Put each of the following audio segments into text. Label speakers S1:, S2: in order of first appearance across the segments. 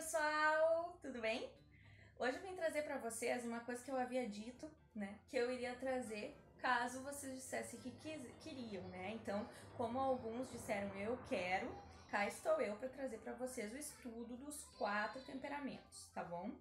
S1: pessoal, tudo bem? Hoje eu vim trazer para vocês uma coisa que eu havia dito, né, que eu iria trazer caso vocês dissessem que queriam, né? Então, como alguns disseram eu quero, cá estou eu para trazer para vocês o estudo dos 4 temperamentos, tá bom?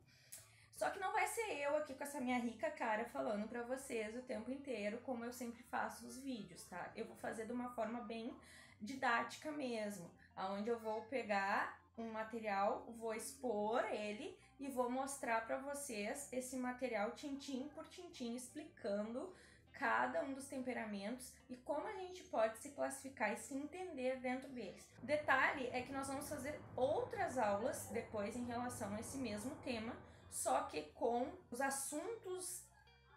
S1: Só que não vai ser eu aqui com essa minha rica cara falando pra vocês o tempo inteiro, como eu sempre faço os vídeos, tá? Eu vou fazer de uma forma bem didática mesmo, onde eu vou pegar um material, vou expor ele e vou mostrar pra vocês esse material tintim por tintim, explicando cada um dos temperamentos e como a gente pode se classificar e se entender dentro deles. O detalhe é que nós vamos fazer outras aulas depois em relação a esse mesmo tema, só que com os assuntos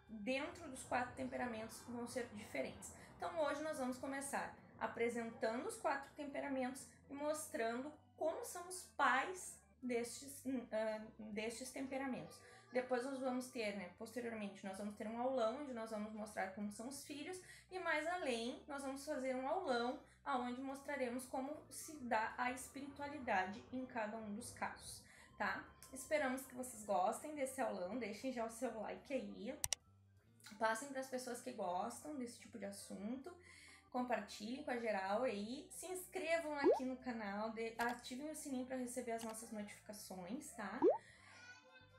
S1: dentro dos 4 temperamentos vão ser diferentes. Então hoje nós vamos começar apresentando os 4 temperamentos e mostrando como são os pais destes temperamentos. Depois nós vamos ter, posteriormente, nós vamos ter um aulão onde nós vamos mostrar como são os filhos e mais além nós vamos fazer um aulão onde mostraremos como se dá a espiritualidade em cada um dos casos, tá? Esperamos que vocês gostem desse aulão, deixem já o seu like aí, passem para as pessoas que gostam desse tipo de assunto, compartilhem com a geral aí, se inscrevam aqui no canal, ativem o sininho para receber as nossas notificações, tá?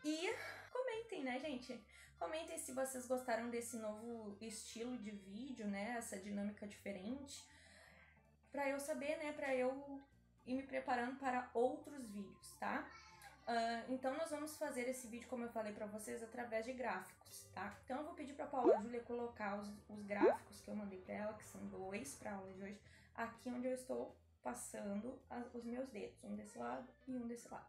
S1: E comentem, né, gente? Comentem se vocês gostaram desse novo estilo de vídeo, né? Essa dinâmica diferente, para eu saber, né? Para eu ir me preparando para outros vídeos, tá? Então nós vamos fazer esse vídeo, como eu falei para vocês, através de gráficos, tá? Então eu vou pedir para Paula Júlia colocar os gráficos que eu mandei para ela, que são 2 para a aula de hoje, aqui onde eu estou passando os meus dedos, um desse lado e um desse lado,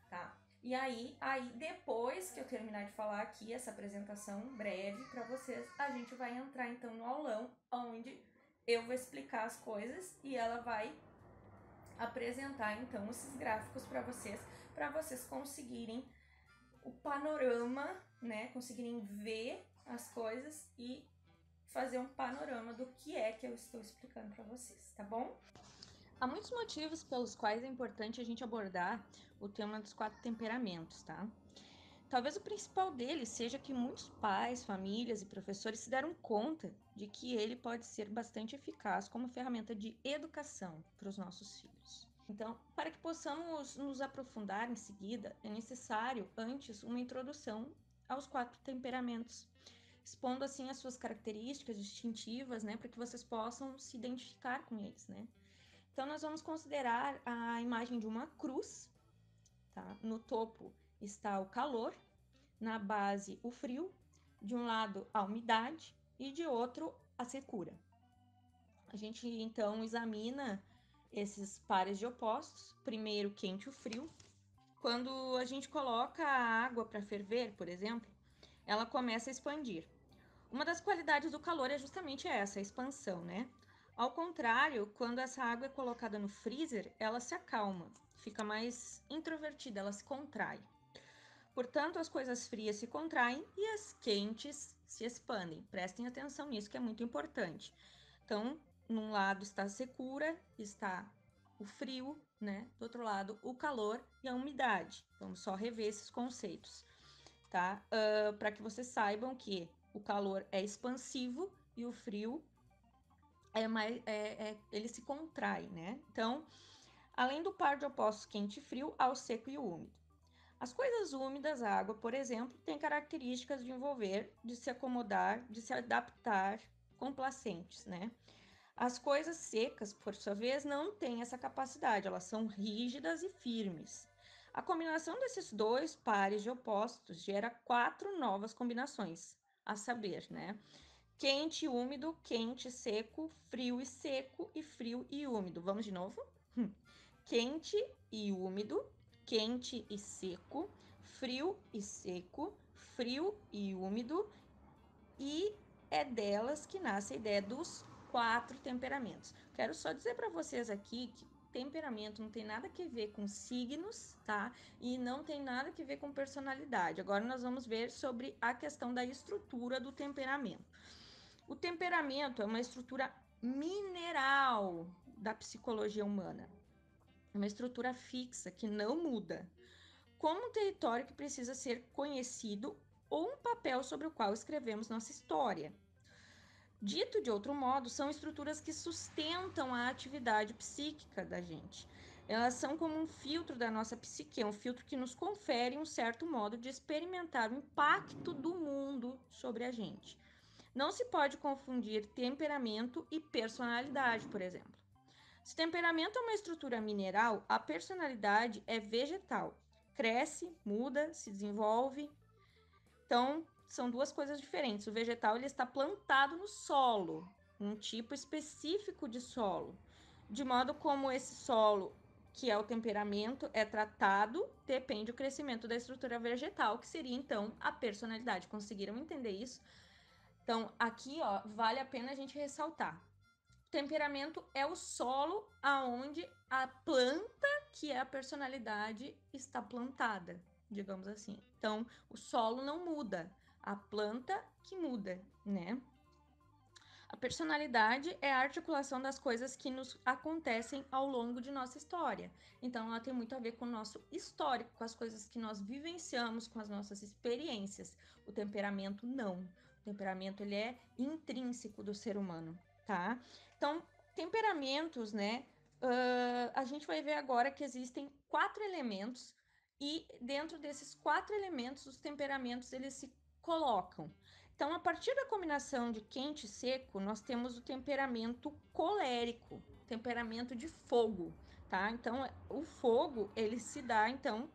S1: tá? E aí depois que eu terminar de falar aqui essa apresentação breve para vocês, a gente vai entrar então no aulão, onde eu vou explicar as coisas e ela vai apresentar então esses gráficos para vocês conseguirem o panorama, né? Conseguirem ver as coisas e fazer um panorama do que é que eu estou explicando para vocês, tá bom? Há muitos motivos pelos quais é importante a gente abordar o tema dos 4 temperamentos, tá? Talvez o principal deles seja que muitos pais, famílias e professores se deram conta de que ele pode ser bastante eficaz como ferramenta de educação para os nossos filhos. Então, para que possamos nos aprofundar em seguida, é necessário antes uma introdução aos 4 temperamentos, expondo assim as suas características distintivas, né, para que vocês possam se identificar com eles, né? Então, nós vamos considerar a imagem de uma cruz, tá? No topo está o calor, na base o frio, de um lado a umidade e de outro a secura. A gente então examina esses pares de opostos, primeiro o quente e o frio. Quando a gente coloca a água para ferver, por exemplo, ela começa a expandir. Uma das qualidades do calor é justamente essa, a expansão, né? Ao contrário, quando essa água é colocada no freezer, ela se acalma, fica mais introvertida, ela se contrai. Portanto, as coisas frias se contraem e as quentes se expandem. Prestem atenção nisso, que é muito importante. Então, num lado está a secura, está o frio, né? Do outro lado, o calor e a umidade. Vamos só rever esses conceitos, tá? Para que vocês saibam que o calor é expansivo e o frio ele se contrai, né? Então, além do par de opostos quente e frio, há o seco e o úmido. As coisas úmidas, a água, por exemplo, têm características de envolver, de se acomodar, de se adaptar, complacentes, né? As coisas secas, por sua vez, não têm essa capacidade, elas são rígidas e firmes. A combinação desses dois pares de opostos gera 4 novas combinações, a saber, né? Quente e úmido, quente e seco, frio e frio e úmido. Vamos de novo? Quente e úmido, quente e seco, frio e seco, frio e úmido, e é delas que nasce a ideia dos 4 temperamentos. Quero só dizer para vocês aqui que temperamento não tem nada a ver com signos, tá? E não tem nada a ver com personalidade. Agora nós vamos ver sobre a questão da estrutura do temperamento. O temperamento é uma estrutura mineral da psicologia humana. É uma estrutura fixa que não muda.
S2: como um território que precisa ser conhecido ou um papel sobre o qual escrevemos nossa história. Dito de outro modo, são estruturas que sustentam a atividade psíquica da gente. Elas são como um filtro da nossa psique, um filtro que nos confere um certo modo de experimentar o impacto do mundo sobre a gente. Não se pode confundir temperamento e personalidade, por exemplo. Se temperamento é uma estrutura mineral, a personalidade é vegetal. Cresce, muda, se desenvolve. Então, são duas coisas diferentes. O vegetal ele está plantado no solo, um tipo específico de solo. De modo como esse solo, que é o temperamento, é tratado, depende do crescimento da estrutura vegetal, que seria então a personalidade. Conseguiram entender isso? Então, aqui, ó, vale a pena a gente ressaltar. Temperamento é o solo aonde a planta, que é a personalidade, está plantada, digamos assim. Então, o solo não muda, a planta que muda, né? A personalidade é a articulação das coisas que nos acontecem ao longo de nossa história. Então, ela tem muito a ver com o nosso histórico, com as coisas que nós vivenciamos, com as nossas experiências. O temperamento não. O temperamento ele é intrínseco do ser humano, tá? Então, temperamentos, né? A gente vai ver agora que existem 4 elementos e dentro desses 4 elementos, os temperamentos eles se colocam. Então, a partir da combinação de quente e seco, nós temos o temperamento colérico, temperamento de fogo, tá? Então, o fogo, ele se dá, então,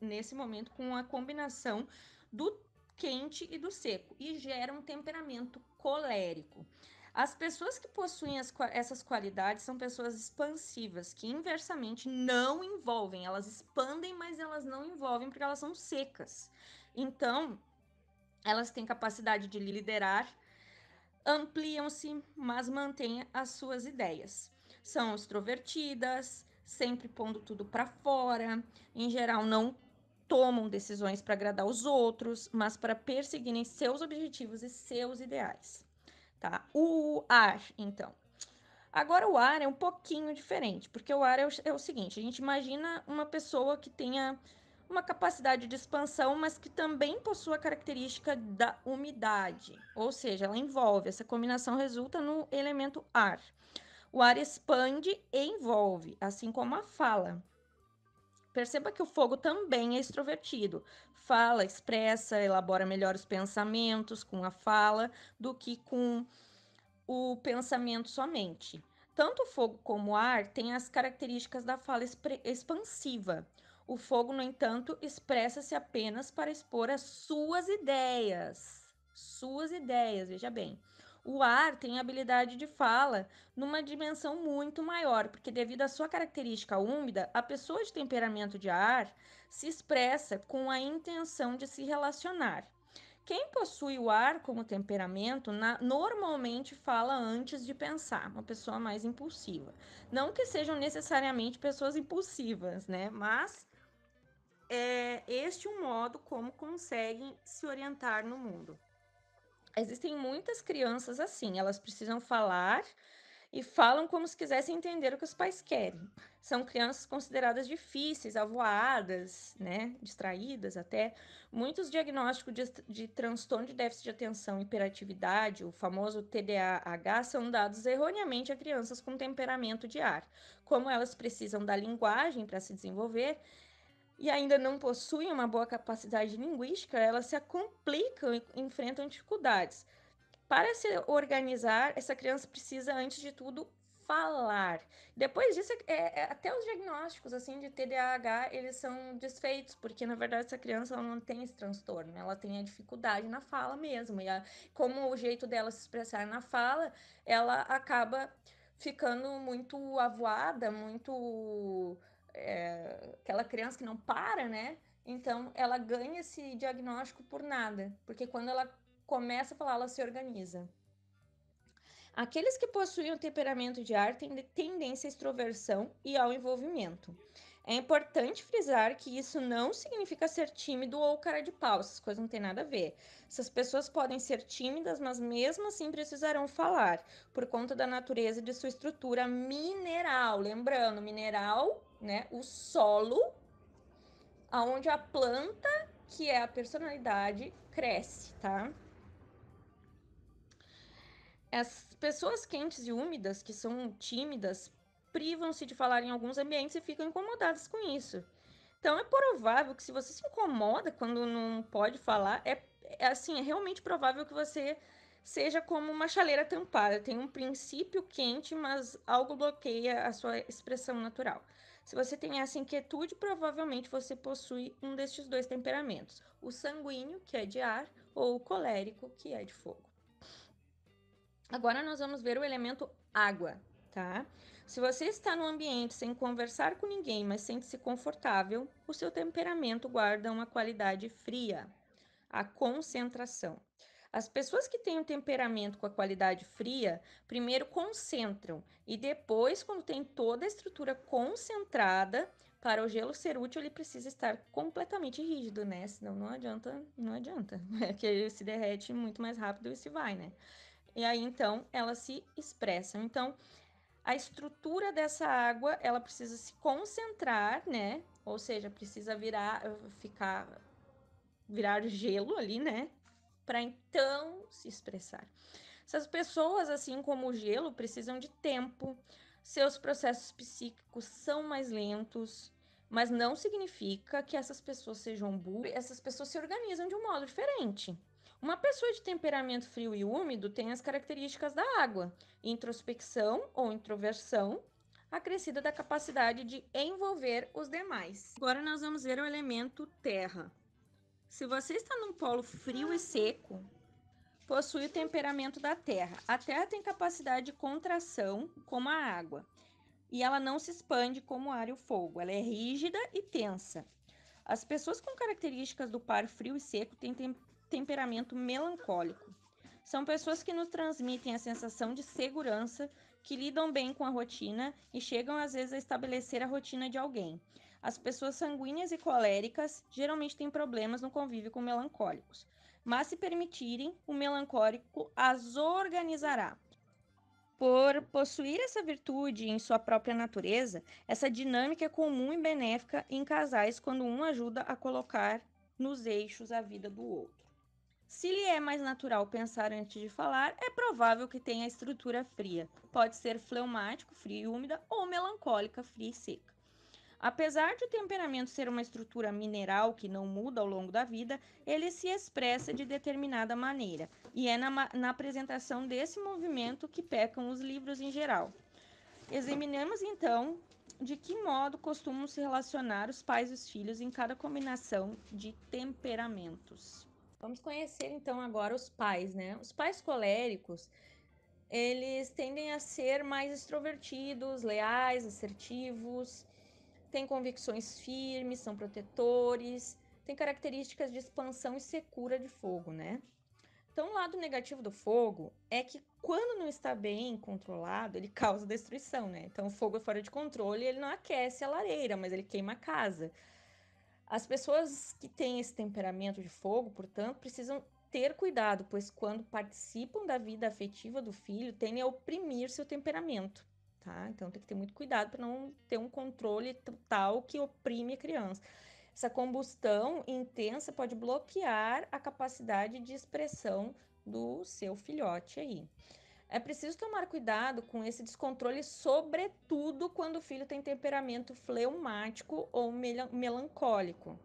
S2: nesse momento, com a combinação do quente e do seco, e gera um temperamento colérico. As pessoas que possuem essas qualidades são pessoas expansivas, que inversamente não envolvem, elas expandem, mas elas não envolvem porque elas são secas. Então, elas têm capacidade de liderar, ampliam-se, mas mantêm as suas ideias. São extrovertidas, sempre pondo tudo para fora, em geral não tomam decisões para agradar os outros, mas para perseguirem seus objetivos e seus ideais, tá? O ar, então. Agora o ar é um pouquinho diferente, porque o ar é o seguinte, a gente imagina uma pessoa que tenha uma capacidade de expansão, mas que também possua a característica da umidade, ou seja, ela envolve, essa combinação resulta no elemento ar. O ar expande e envolve, assim como a fala. Perceba que o fogo também é extrovertido. Fala, expressa, elabora melhor os pensamentos com a fala do que com o pensamento somente. Tanto o fogo como o ar têm as características da fala expansiva. O fogo, no entanto, expressa-se apenas para expor as suas ideias. Suas ideias, veja bem. O ar tem habilidade de fala numa dimensão muito maior, porque devido à sua característica úmida, a pessoa de temperamento de ar se expressa com a intenção de se relacionar. Quem possui o ar como temperamento normalmente fala antes de pensar, uma pessoa mais impulsiva. Não que sejam necessariamente pessoas impulsivas, né? Mas é este um modo como conseguem se orientar no mundo. Existem muitas crianças assim, elas precisam falar e falam como se quisessem entender o que os pais querem. São crianças consideradas difíceis, avoadas, né, distraídas até. Muitos diagnósticos de transtorno de déficit de atenção e hiperatividade, o famoso TDAH, são dados erroneamente a crianças com temperamento de ar. Como elas precisam da linguagem para se desenvolver e ainda não possuem uma boa capacidade linguística, elas se complicam e enfrentam dificuldades. Para se organizar, essa criança precisa, antes de tudo, falar. Depois disso, até os diagnósticos assim de TDAH, eles são desfeitos, porque na verdade essa criança ela não tem esse transtorno, ela tem a dificuldade na fala mesmo. Como o jeito dela se expressar na fala, ela acaba ficando muito avoada, muito aquela criança que não para, né? Então ela ganha esse diagnóstico por nada, porque quando ela começa a falar, ela se organiza. Aqueles que possuem o temperamento de ar têm tendência à extroversão e ao envolvimento. É importante frisar que isso não significa ser tímido ou cara de pau, essas coisas não têm nada a ver. Essas pessoas podem ser tímidas, mas mesmo assim precisarão falar, por conta da natureza de sua estrutura mineral. Lembrando, mineral, né? O solo aonde a planta, que é a personalidade, cresce, tá? As pessoas quentes e úmidas, que são tímidas, privam-se de falar em alguns ambientes e ficam incomodadas com isso. Então é provável que, se você se incomoda quando não pode falar, é realmente provável que você seja como uma chaleira tampada. Tem um princípio quente, mas algo bloqueia a sua expressão natural. Se você tem essa inquietude, provavelmente você possui um destes dois temperamentos: o sanguíneo, que é de ar, ou o colérico, que é de fogo. Agora nós vamos ver o elemento água, tá? Se você está no ambiente sem conversar com ninguém, mas sente-se confortável, o seu temperamento guarda uma qualidade fria, a concentração. As pessoas que têm um temperamento com a qualidade fria, primeiro concentram e depois, quando tem toda a estrutura concentrada, para o gelo ser útil, ele precisa estar completamente rígido, né? Senão não adianta, não adianta. É que ele se derrete muito mais rápido e se vai, né? E aí, então, elas se expressam. Então, a estrutura dessa água, ela precisa se concentrar, né? Ou seja, precisa virar gelo ali, né? Para então se expressar. Essas pessoas, assim como o gelo, precisam de tempo. Seus processos psíquicos são mais lentos, mas não significa que essas pessoas sejam burras. Essas pessoas se organizam de um modo diferente. Uma pessoa de temperamento frio e úmido tem as características da água: introspecção ou introversão, acrescida da capacidade de envolver os demais. Agora nós vamos ver o elemento terra. Se você está num polo frio e seco, possui o temperamento da terra. A terra tem capacidade de contração, como a água, e ela não se expande como o ar e o fogo. Ela é rígida e tensa. As pessoas com características do par frio e seco têm temperamento melancólico. São pessoas que nos transmitem a sensação de segurança, que lidam bem com a rotina e chegam às vezes a estabelecer a rotina de alguém. As pessoas sanguíneas e coléricas geralmente têm problemas no convívio com melancólicos, mas, se permitirem, o melancólico as organizará. Por possuir essa virtude em sua própria natureza, essa dinâmica é comum e benéfica em casais quando um ajuda a colocar nos eixos a vida do outro. Se lhe é mais natural pensar antes de falar, é provável que tenha estrutura fria. Pode ser fleumático, frio e úmida, ou melancólica, fria e seca. Apesar de o temperamento ser uma estrutura mineral que não muda ao longo da vida, ele se expressa de determinada maneira, e é na apresentação desse movimento que pecam os livros em geral. Examinemos então de que modo costumam se relacionar os pais e os filhos em cada combinação de temperamentos. Vamos conhecer então agora os pais, né? Os pais coléricos, eles tendem a ser mais extrovertidos, leais, assertivos, têm convicções firmes, são protetores, têm características de expansão e secura de fogo, né? Então, o lado negativo do fogo é que, quando não está bem controlado, ele causa destruição, né? Então, o fogo é fora de controle, ele não aquece a lareira, mas ele queima a casa. As pessoas que têm esse temperamento de fogo, portanto, precisam ter cuidado, pois quando participam da vida afetiva do filho, tendem a oprimir seu temperamento, tá? Então tem que ter muito cuidado para não ter um controle tal que oprime a criança. Essa combustão intensa pode bloquear a capacidade de expressão do seu filhote aí. É preciso tomar cuidado com esse descontrole, sobretudo quando o filho tem temperamento fleumático ou melancólico.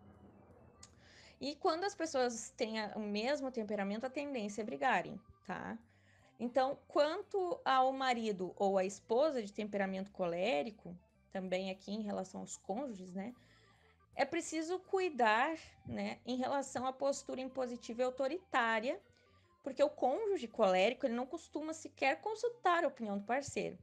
S2: E quando as pessoas têm o mesmo temperamento, a tendência é brigarem, tá? Então, quanto ao marido ou à esposa de temperamento colérico, também aqui em relação aos cônjuges, né? É preciso cuidar, né, em relação à postura impositiva e autoritária, porque o cônjuge colérico, ele não costuma sequer consultar a opinião do parceiro.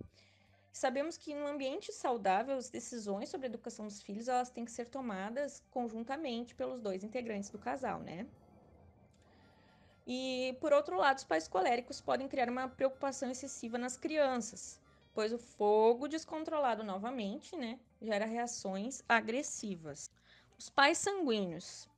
S2: Sabemos que, no ambiente saudável, as decisões sobre a educação dos filhos, elas têm que ser tomadas conjuntamente pelos dois integrantes do casal, né? E, por outro lado, os pais coléricos podem criar uma preocupação excessiva nas crianças, pois o fogo descontrolado novamente, né, gera reações agressivas. Os pais sanguíneos.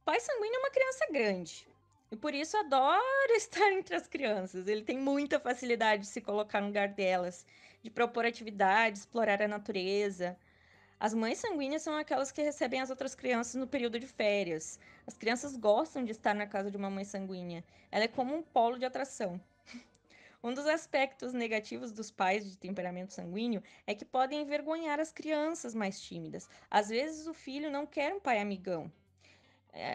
S2: O pai sanguíneo é uma criança grande e, por isso, adora estar entre as crianças. Ele tem muita facilidade de se colocar no lugar delas, de propor atividades, explorar a natureza. As mães sanguíneas são aquelas que recebem as outras crianças no período de férias. As crianças gostam de estar na casa de uma mãe sanguínea. Ela é como um polo de atração. Um dos aspectos negativos dos pais de temperamento sanguíneo é que podem envergonhar as crianças mais tímidas. Às vezes o filho não quer um pai amigão.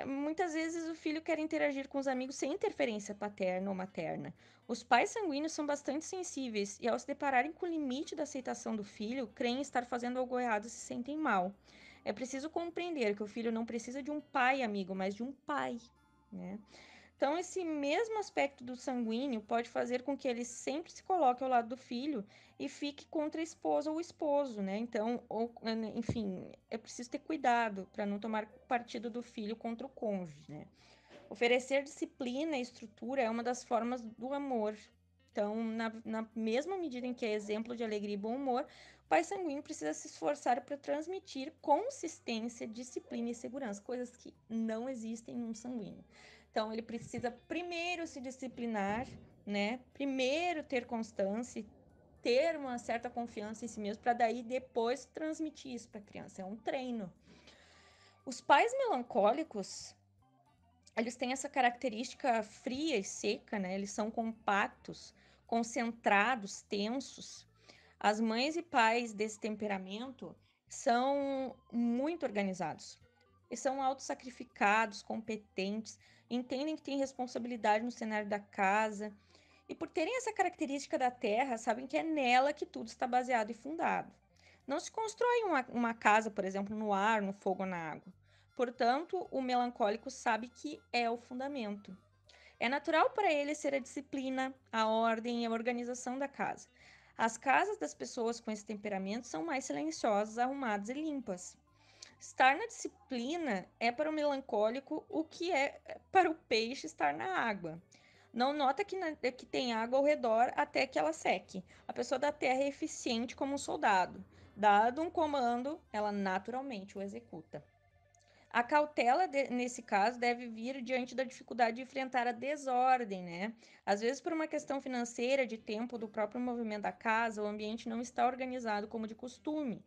S2: Muitas vezes o filho quer interagir com os amigos sem interferência paterna ou materna. Os pais sanguíneos são bastante sensíveis e, ao se depararem com o limite da aceitação do filho, creem estar fazendo algo errado e se sentem mal. É preciso compreender que o filho não precisa de um pai amigo, mas de um pai, né? Então, esse mesmo aspecto do sanguíneo pode fazer com que ele sempre se coloque ao lado do filho e fique contra a esposa ou o esposo, né? Então, enfim, é preciso ter cuidado para não tomar partido do filho contra o cônjuge, né? Oferecer disciplina e estrutura é uma das formas do amor. Então, na mesma medida em que é exemplo de alegria e bom humor, o pai sanguíneo precisa se esforçar para transmitir consistência, disciplina e segurança, coisas que não existem num sanguíneo. Então, ele precisa primeiro se disciplinar, né? Primeiro ter constância, ter uma certa confiança em si mesmo, para daí depois transmitir isso para a criança. É um treino. Os pais melancólicos, eles têm essa característica fria e seca, né? Eles são compactos, concentrados, tensos. As mães e pais desse temperamento são muito organizados. Eles são autossacrificados, competentes, entendem que têm responsabilidade no cenário da casa. E por terem essa característica da terra, sabem que é nela que tudo está baseado e fundado. Não se constrói uma casa, por exemplo, no ar, no fogo ou na água. Portanto, o melancólico sabe que é o fundamento. É natural para ele ser a disciplina, a ordem e a organização da casa. As casas das pessoas com esse temperamento são mais silenciosas, arrumadas e limpas. Estar na disciplina é para o melancólico o que é para o peixe estar na água. Não nota que tem água ao redor até que ela seque. A pessoa da terra é eficiente como um soldado. Dado um comando, ela naturalmente o executa. A cautela, nesse caso, deve vir diante da dificuldade de enfrentar a desordem, né? Às vezes, por uma questão financeira, de tempo, do próprio movimento da casa, o ambiente não está organizado como de costume.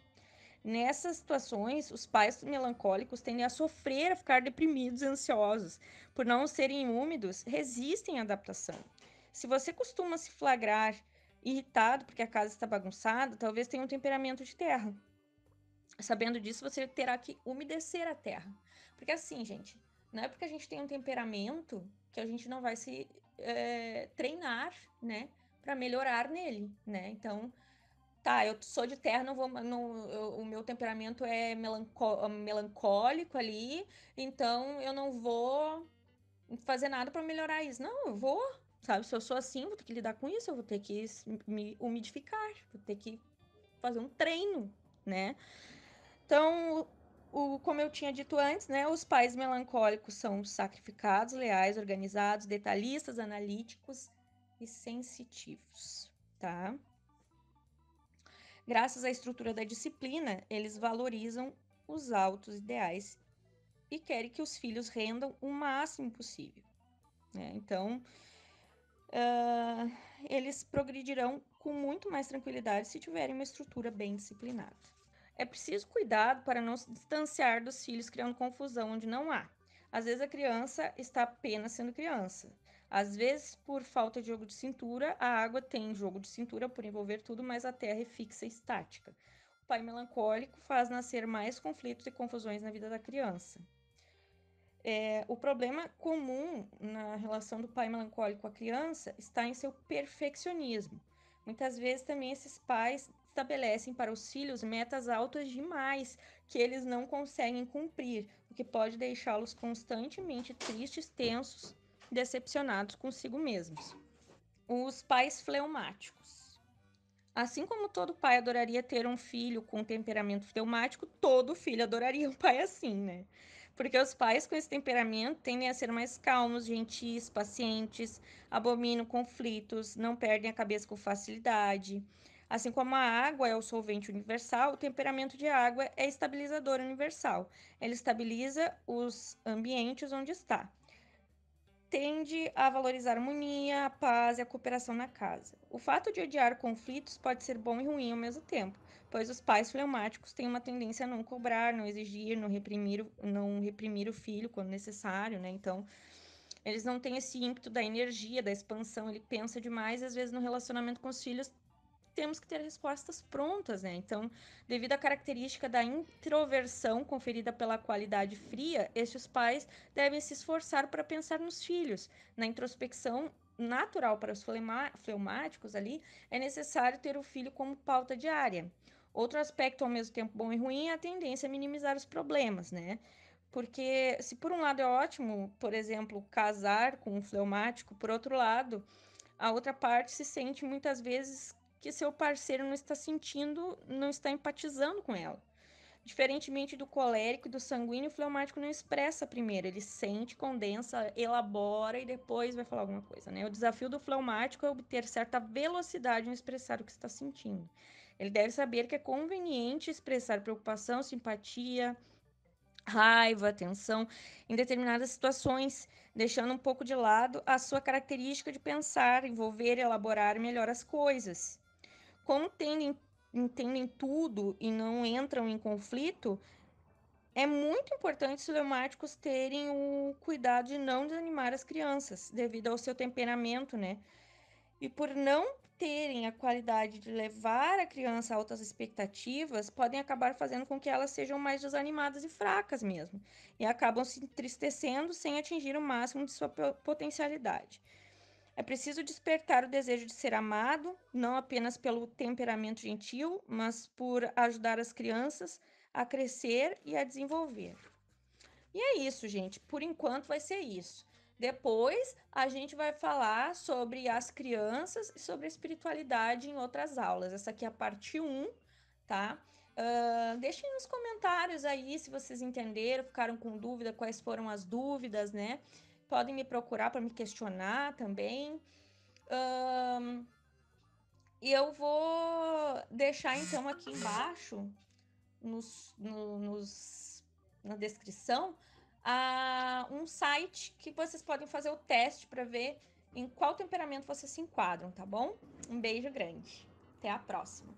S2: Nessas situações, os pais melancólicos tendem a sofrer, a ficar deprimidos e ansiosos. Por não serem úmidos, resistem à adaptação. Se você costuma se flagrar irritado porque a casa está bagunçada, talvez tenha um temperamento de terra. Sabendo disso, você terá que umedecer a terra. Porque assim, gente, não é porque a gente tem um temperamento que a gente não vai se treinar, né, para melhorar nele, né? Então, tá, eu sou de terra, não vou, o meu temperamento é melancólico ali, então eu não vou fazer nada para melhorar isso. Não, eu vou, sabe? Se eu sou assim, vou ter que lidar com isso, eu vou ter que me umidificar, vou ter que fazer um treino, né? Então, como eu tinha dito antes, né, os pais melancólicos são sacrificados, leais, organizados, detalhistas, analíticos e sensitivos, tá? Graças à estrutura da disciplina, eles valorizam os altos ideais e querem que os filhos rendam o máximo possível, né? Então, eles progredirão com muito mais tranquilidade se tiverem uma estrutura bem disciplinada. É preciso cuidado para não se distanciar dos filhos criando confusão onde não há. Às vezes a criança está apenas sendo criança. Às vezes, por falta de jogo de cintura, a água tem jogo de cintura por envolver tudo, mas a terra é fixa e estática. O pai melancólico faz nascer mais conflitos e confusões na vida da criança. O problema comum na relação do pai melancólico com a criança está em seu perfeccionismo. Muitas vezes também esses pais estabelecem para os filhos metas altas demais que eles não conseguem cumprir, o que pode deixá-los constantemente tristes, tensos, decepcionados consigo mesmos. Os pais fleumáticos. Assim como todo pai adoraria ter um filho com temperamento fleumático, todo filho adoraria um pai assim, né? Porque os pais com esse temperamento tendem a ser mais calmos, gentis, pacientes, abominam conflitos, não perdem a cabeça com facilidade. Assim como a água é o solvente universal, o temperamento de água é estabilizador universal. Ele estabiliza os ambientes onde está. Tende a valorizar a harmonia, a paz e a cooperação na casa. O fato de odiar conflitos pode ser bom e ruim ao mesmo tempo. pois os pais fleumáticos têm uma tendência a não cobrar, não exigir, não reprimir o filho quando necessário, né? Então, eles não têm esse ímpeto da energia, da expansão, ele pensa demais, às vezes no relacionamento com os filhos temos que ter respostas prontas, né? Então, devido à característica da introversão conferida pela qualidade fria, estes pais devem se esforçar para pensar nos filhos. Na introspecção natural para os fleumáticos ali, é necessário ter o filho como pauta diária. Outro aspecto, ao mesmo tempo bom e ruim, é a tendência a minimizar os problemas, né? Porque se por um lado é ótimo, por exemplo, casar com um fleumático, por outro lado, a outra parte se sente muitas vezes que seu parceiro não está sentindo, não está empatizando com ela. Diferentemente do colérico e do sanguíneo, o fleumático não expressa primeiro, ele sente, condensa, elabora e depois vai falar alguma coisa, né? O desafio do fleumático é obter certa velocidade em expressar o que está sentindo. Ele deve saber que é conveniente expressar preocupação, simpatia, raiva, tensão em determinadas situações, deixando um pouco de lado a sua característica de pensar, envolver e elaborar melhor as coisas. Como entendem tudo e não entram em conflito, é muito importante os fleumáticos terem o cuidado de não desanimar as crianças, devido ao seu temperamento, né? E por não terem a qualidade de levar a criança a altas expectativas, podem acabar fazendo com que elas sejam mais desanimadas e fracas mesmo, e acabam se entristecendo sem atingir o máximo de sua potencialidade. É preciso despertar o desejo de ser amado, não apenas pelo temperamento gentil, mas por ajudar as crianças a crescer e a desenvolver. E é isso, gente. Por enquanto vai ser isso. Depois a gente vai falar sobre as crianças e sobre a espiritualidade em outras aulas. Essa aqui é a parte 1, tá? Deixem nos comentários aí se vocês entenderam, ficaram com dúvida, quais foram as dúvidas, né? Podem me procurar para me questionar também. E eu vou deixar então aqui embaixo na descrição um site que vocês podem fazer o teste para ver em qual temperamento vocês se enquadram, tá bom? Um beijo grande. Até a próxima.